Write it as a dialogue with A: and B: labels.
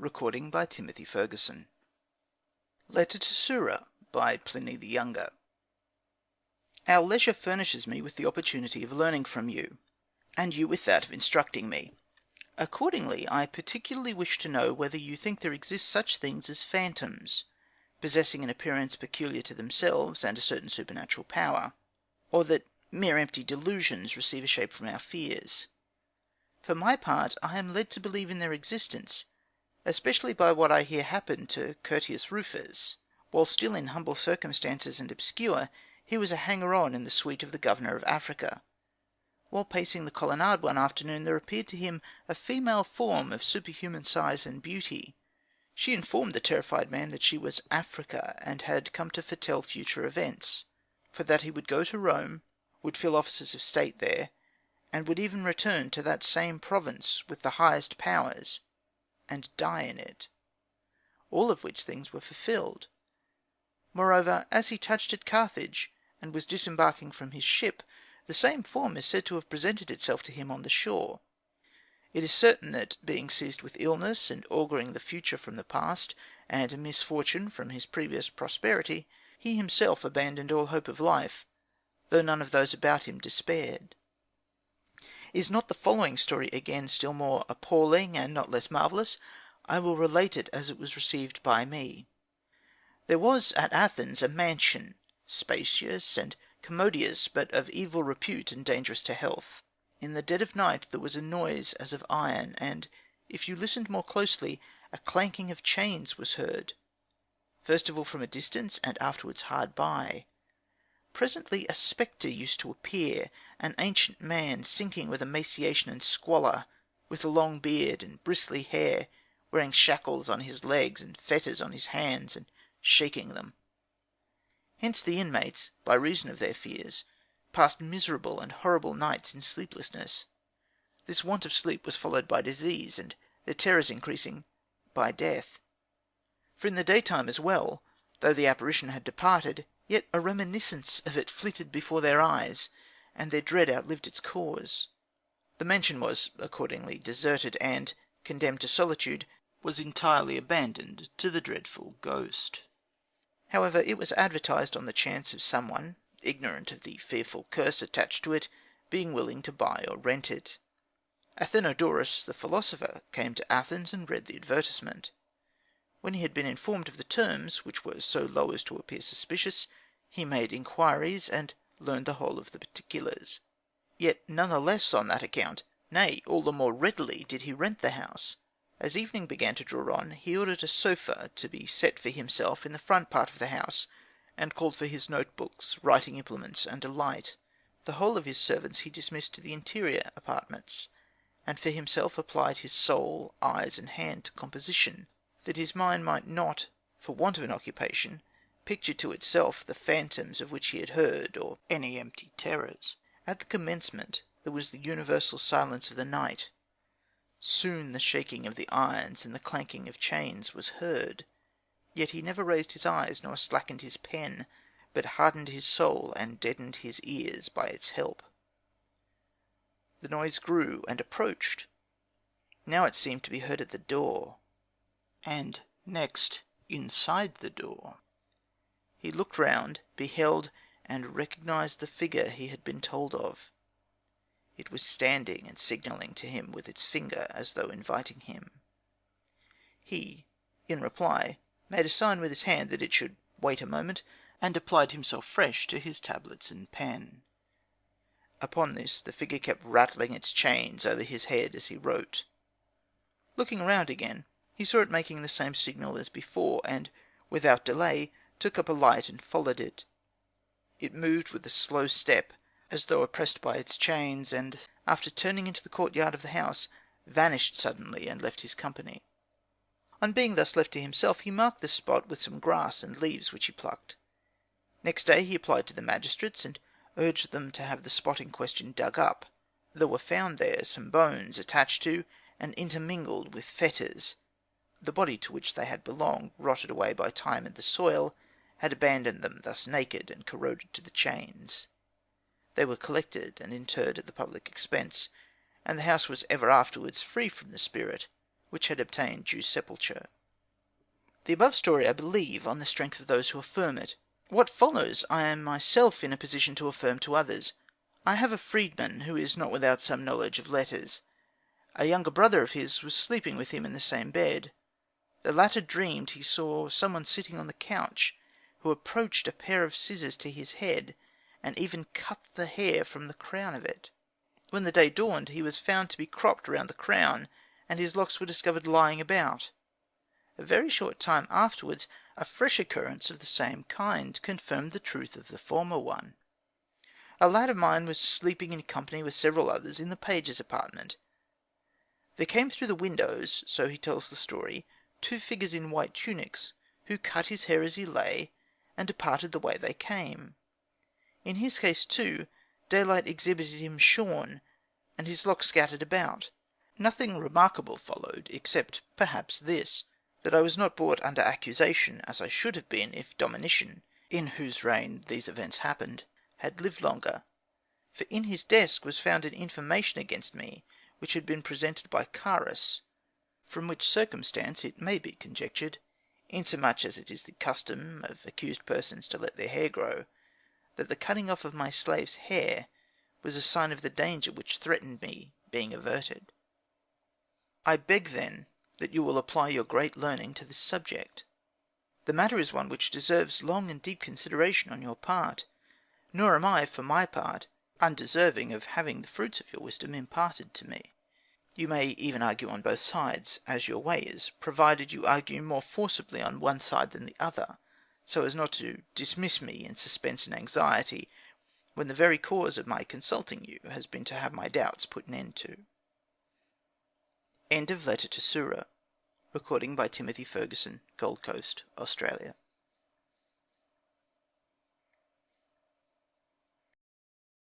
A: Recording by Timothy Ferguson. Letter to Sura by Pliny the Younger. Our leisure furnishes me with the opportunity of learning from you, and you with that of instructing me. Accordingly, I particularly wish to know whether you think there exist such things as phantoms, possessing an appearance peculiar to themselves and a certain supernatural power, or that mere empty delusions receive a shape from our fears. For my part, I am led to believe in their existence, especially by what I hear happened to Curtius Rufus. While still in humble circumstances and obscure, he was a hanger-on in the suite of the governor of Africa. While pacing the colonnade one afternoon, there appeared to him a female form of superhuman size and beauty. She informed the terrified man that she was Africa, and had come to foretell future events; for that he would go to Rome, would fill offices of state there, and would even return to that same province with the highest powers, and die in it. All of which things were fulfilled. Moreover, as he touched at Carthage, and was disembarking from his ship, the same form is said to have presented itself to him on the shore. It is certain that, being seized with illness, and auguring the future from the past, and misfortune from his previous prosperity, he himself abandoned all hope of life, though none of those about him despaired. Is not the following story again still more appalling, and not less marvellous? I will relate it as it was received by me. There was at Athens a mansion, spacious and commodious, but of evil repute and dangerous to health. In the dead of night there was a noise as of iron, and, if you listened more closely, a clanking of chains was heard, first of all from a distance, and afterwards hard by. Presently a spectre used to appear, an ancient man, sinking with emaciation and squalor, with a long beard and bristly hair, wearing shackles on his legs and fetters on his hands, and shaking them. Hence the inmates, by reason of their fears, passed miserable and horrible nights in sleeplessness. This want of sleep was followed by disease, and their terrors increasing, by death. For in the daytime as well, though the apparition had departed, yet a reminiscence of it flitted before their eyes, and their dread outlived its cause. The mansion was accordingly deserted, and, condemned to solitude, was entirely abandoned to the dreadful ghost. However, it was advertised on the chance of someone, ignorant of the fearful curse attached to it, being willing to buy or rent it. Athenodorus the philosopher came to Athens and read the advertisement. When he had been informed of the terms, which were so low as to appear suspicious, he made inquiries, and learned the whole of the particulars. Yet none the less on that account, nay, all the more readily, did he rent the house. As evening began to draw on, he ordered a sofa to be set for himself in the front part of the house, and called for his notebooks, writing implements, and a light. The whole of his servants he dismissed to the interior apartments, and for himself applied his soul, eyes, and hand to composition, that his mind might not, for want of an occupation, picture to itself the phantoms of which he had heard, or any empty terrors. At the commencement there was the universal silence of the night. Soon the shaking of the irons and the clanking of chains was heard. Yet he never raised his eyes, nor slackened his pen, but hardened his soul and deadened his ears by its help. The noise grew and approached. Now it seemed to be heard at the door, and next inside the door. He looked round, beheld, and recognised the figure he had been told of. It was standing and signalling to him with its finger, as though inviting him. He, in reply, made a sign with his hand that it should wait a moment, and applied himself fresh to his tablets and pen. Upon this the figure kept rattling its chains over his head as he wrote. Looking round again, he saw it making the same signal as before, and, without delay, took up a light and followed it. It moved with a slow step, as though oppressed by its chains, and, after turning into the courtyard of the house, vanished suddenly and left his company. On being thus left to himself, he marked the spot with some grass and leaves which he plucked. Next day he applied to the magistrates, and urged them to have the spot in question dug up. There were found there some bones attached to, and intermingled with fetters. The body to which they had belonged, rotted away by time and the soil, had abandoned them thus naked, and corroded to the chains. They were collected and interred at the public expense, and the house was ever afterwards free from the spirit, which had obtained due sepulture. The above story I believe on the strength of those who affirm it. What follows I am myself in a position to affirm to others. I have a freedman who is not without some knowledge of letters. A younger brother of his was sleeping with him in the same bed. The latter dreamed he saw someone sitting on the couch, who approached a pair of scissors to his head, and even cut the hair from the crown of it. When the day dawned, he was found to be cropped round the crown, and his locks were discovered lying about. A very short time afterwards, a fresh occurrence of the same kind confirmed the truth of the former one. A lad of mine was sleeping in company with several others in the page's apartment. There came through the windows, so he tells the story, 2 figures in white tunics, who cut his hair as he lay, and departed the way they came. In his case, too, daylight exhibited him shorn, and his locks scattered about. Nothing remarkable followed, except perhaps this, that I was not brought under accusation, as I should have been if Domitian, in whose reign these events happened, had lived longer. For in his desk was found an information against me, which had been presented by Carus; from which circumstance it may be conjectured, inasmuch as it is the custom of accused persons to let their hair grow, that the cutting off of my slave's hair was a sign of the danger which threatened me being averted. I beg, then, that you will apply your great learning to this subject. The matter is one which deserves long and deep consideration on your part; nor am I, for my part, undeserving of having the fruits of your wisdom imparted to me. You may even argue on both sides, as your way is, provided you argue more forcibly on one side than the other, so as not to dismiss me in suspense and anxiety, when the very cause of my consulting you has been to have my doubts put an end to. End of Letter to Sura. Recording by Timothy Ferguson, Gold Coast, Australia.